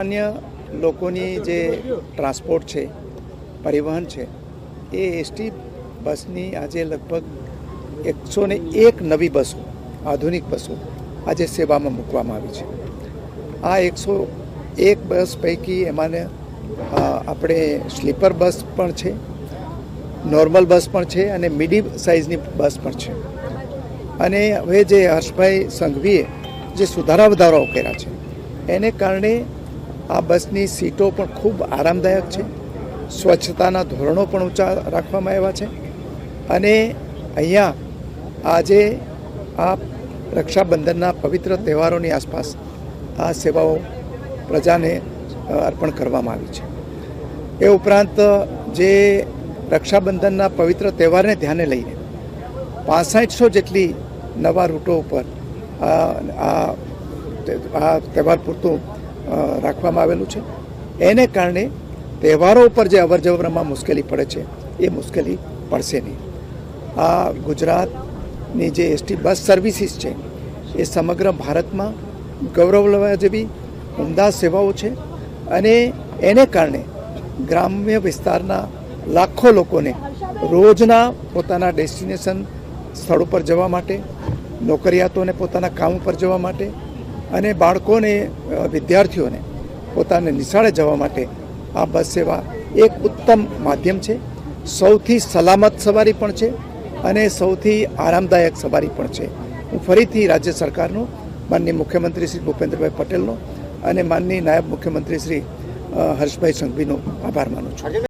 अन्य लोकोनी जे ट्रांसपोर्ट है परिवहन है ये एसटी बसनी आजे लगभग 101 नवी बसों आधुनिक बसों आज सेवा में मूकवामां आवी छे। आ 101 बस पैकी एमाने आपणे स्लीपर बस पण छे, नॉर्मल बस पण छे अने मीडियम साइजनी बस पण छे। अने हवे जे हर्षभाई संघवीए जे सुधारा वधाराओ कर्या छे एने कारणे आ बसनी सीटों पण खूब आरामदायक है, स्वच्छताना धोरणों पण ऊंचा राखवामां आव्या छे अने अहींया आजे आ रक्षाबंधनना पवित्र तहेवारोनी आसपास आ सेवाओं प्रजाने अर्पण करवामां आवी छे। ए उपरांत जे रक्षाबंधनना पवित्र तहेवारने ध्याने लईने 6500 जेटली नवा रूटों पर आ तहेवार पूरतुं राखवामां आवेलुं छे। एने कारणे तहेवारों पर जे अवर जवरमां मुश्केली पड़े छे ए मुश्केली पड़शे नहीं। आ गुजरातनी जे एसटी बस सर्विसीस छे ए समग्र भारत में गौरव लेवा जेवी उमदा सेवाओं छे अने एने कारणे ग्राम्य विस्तारना लाखों लोकोने रोजना पोताना डेस्टिनेशन स्थळों पर जवा माटे, नौकरियातोने पोताना काम पर जवा माटे अने बाळकोने विद्यार्थीओने पोताने निशाळे जवा माटे आ बस सेवा एक उत्तम माध्यम छे। सौथी सलामत सवारी पण छे अने सौथी आरामदायक सवारी पण छे। हूँ फरीथी राज्य सरकारनो माननीय मुख्यमंत्री श्री भूपेन्द्रभाई पटेलनो अने माननीय नायब मुख्यमंत्री श्री हर्षभाई संघवीनो आभार मानु छुं।